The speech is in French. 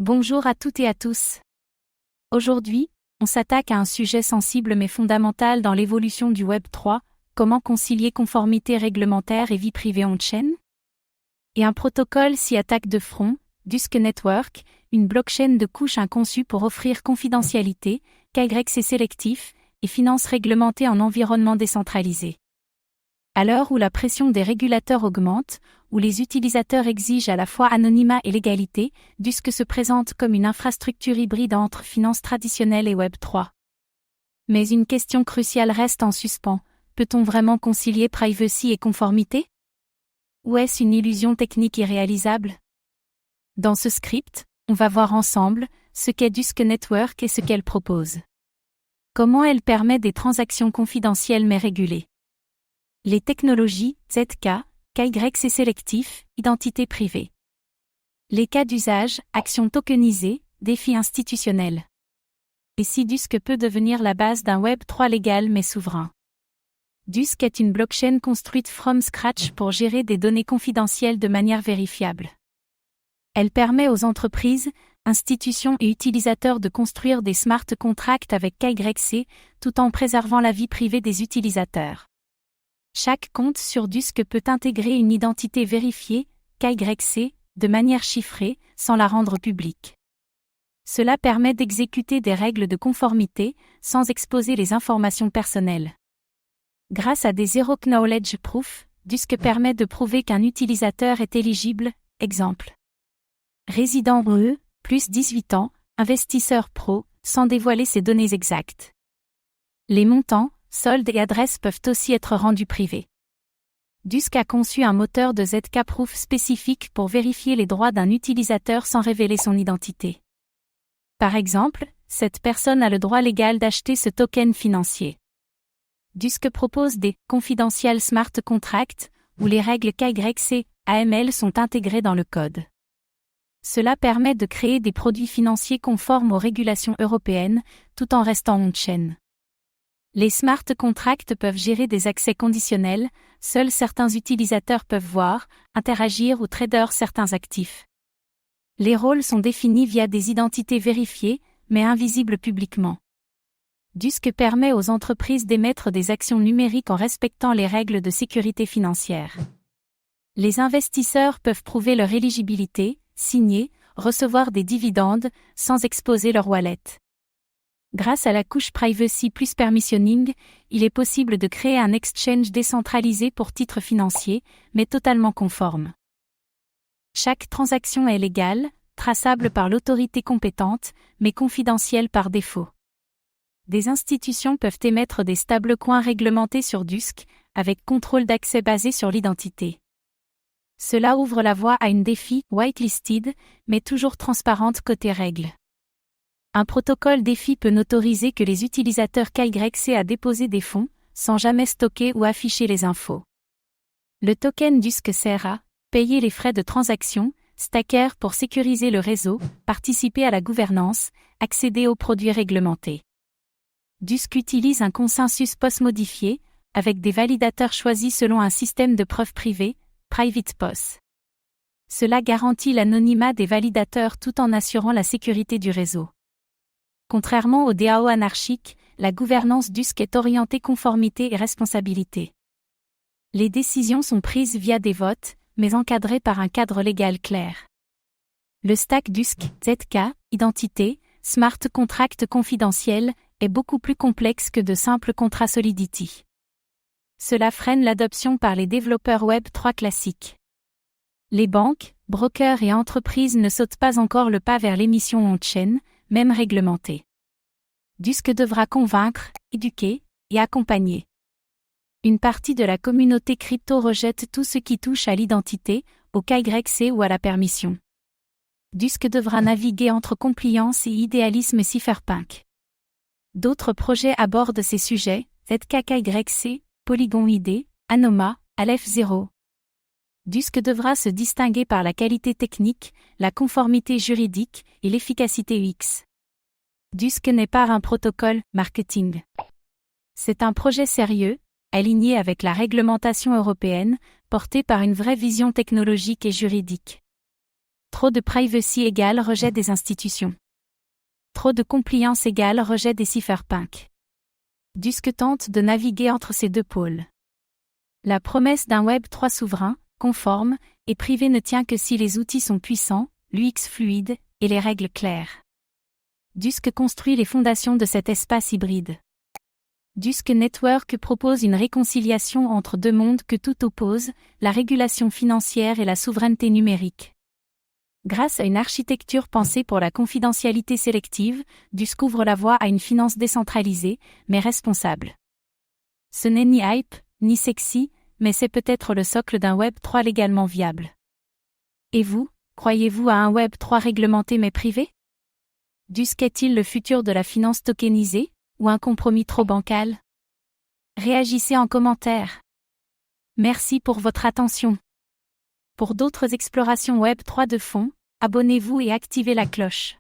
Bonjour à toutes et à tous. Aujourd'hui, on s'attaque à un sujet sensible mais fondamental dans l'évolution du Web 3, comment concilier conformité réglementaire et vie privée on-chain? Et un protocole s'y attaque de front, Dusk Network, une blockchain de couche conçue pour offrir confidentialité, KYC sélectif et finances réglementées en environnement décentralisé. À l'heure où la pression des régulateurs augmente, où les utilisateurs exigent à la fois anonymat et légalité, Dusk se présente comme une infrastructure hybride entre finances traditionnelles et Web 3. Mais une question cruciale reste en suspens, peut-on vraiment concilier privacy et conformité? Ou est-ce une illusion technique irréalisable? Dans ce script, on va voir ensemble ce qu'est Dusk Network et ce qu'elle propose. Comment elle permet des transactions confidentielles mais régulées. Les technologies, ZK, KYC sélectif, identité privée. Les cas d'usage, actions tokenisées, défis institutionnels. Et si Dusk peut devenir la base d'un Web 3 légal mais souverain. Dusk est une blockchain construite from scratch pour gérer des données confidentielles de manière vérifiable. Elle permet aux entreprises, institutions et utilisateurs de construire des smart contracts avec KYC, tout en préservant la vie privée des utilisateurs. Chaque compte sur Dusk peut intégrer une identité vérifiée, KYC, de manière chiffrée, sans la rendre publique. Cela permet d'exécuter des règles de conformité, sans exposer les informations personnelles. Grâce à des Zero Knowledge Proof, Dusk permet de prouver qu'un utilisateur est éligible, exemple. Résident UE, plus 18 ans, investisseur pro, sans dévoiler ses données exactes. Les montants, soldes et adresses peuvent aussi être rendus privés. Dusk a conçu un moteur de ZK Proof spécifique pour vérifier les droits d'un utilisateur sans révéler son identité. Par exemple, cette personne a le droit légal d'acheter ce token financier. Dusk propose des confidential smart contracts, où les règles KYC, AML sont intégrées dans le code. Cela permet de créer des produits financiers conformes aux régulations européennes, tout en restant on-chain. Les smart contracts peuvent gérer des accès conditionnels, seuls certains utilisateurs peuvent voir, interagir ou trader certains actifs. Les rôles sont définis via des identités vérifiées, mais invisibles publiquement. Dusk permet aux entreprises d'émettre des actions numériques en respectant les règles de sécurité financière. Les investisseurs peuvent prouver leur éligibilité, signer, recevoir des dividendes, sans exposer leur wallet. Grâce à la couche Privacy plus Permissioning, il est possible de créer un exchange décentralisé pour titres financiers, mais totalement conforme. Chaque transaction est légale, traçable par l'autorité compétente, mais confidentielle par défaut. Des institutions peuvent émettre des stablecoins réglementés sur Dusk, avec contrôle d'accès basé sur l'identité. Cela ouvre la voie à une DeFi whitelisted, mais toujours transparente côté règles. Un protocole DeFi peut n'autoriser que les utilisateurs KYC à déposer des fonds, sans jamais stocker ou afficher les infos. Le token Dusk sert à payer les frais de transaction, stacker pour sécuriser le réseau, participer à la gouvernance, accéder aux produits réglementés. Dusk utilise un consensus post-modifié, avec des validateurs choisis selon un système de preuve privée, Private POS. Cela garantit l'anonymat des validateurs tout en assurant la sécurité du réseau. Contrairement au DAO anarchique, la gouvernance Dusk est orientée conformité et responsabilité. Les décisions sont prises via des votes, mais encadrées par un cadre légal clair. Le stack Dusk, ZK, identité, smart contract confidentiel, est beaucoup plus complexe que de simples contrats Solidity. Cela freine l'adoption par les développeurs Web 3 classiques. Les banques, brokers et entreprises ne sautent pas encore le pas vers l'émission on-chain, même réglementée. Dusk devra convaincre, éduquer et accompagner. Une partie de la communauté crypto rejette tout ce qui touche à l'identité, au KYC ou à la permission. Dusk devra naviguer entre compliance et idéalisme cypherpunk. D'autres projets abordent ces sujets, ZK-KYC, Polygon ID, Anoma, Aleph 0. Dusk devra se distinguer par la qualité technique, la conformité juridique et l'efficacité UX. Dusk n'est pas un protocole marketing. C'est un projet sérieux, aligné avec la réglementation européenne, porté par une vraie vision technologique et juridique. Trop de privacy égale rejet des institutions. Trop de compliance égale rejet des cypherpunks. Dusk tente de naviguer entre ces deux pôles. La promesse d'un Web 3 souverain, conforme et privé ne tient que si les outils sont puissants, l'UX fluide et les règles claires. Dusk construit les fondations de cet espace hybride. Dusk Network propose une réconciliation entre deux mondes que tout oppose, la régulation financière et la souveraineté numérique. Grâce à une architecture pensée pour la confidentialité sélective, Dusk ouvre la voie à une finance décentralisée, mais responsable. Ce n'est ni hype, ni sexy, mais c'est peut-être le socle d'un Web 3 légalement viable. Et vous, croyez-vous à un Web 3 réglementé mais privé? Dusk est-il le futur de la finance tokenisée, ou un compromis trop bancal? Réagissez en commentaire. Merci pour votre attention. Pour d'autres explorations Web 3 de fond, abonnez-vous et activez la cloche.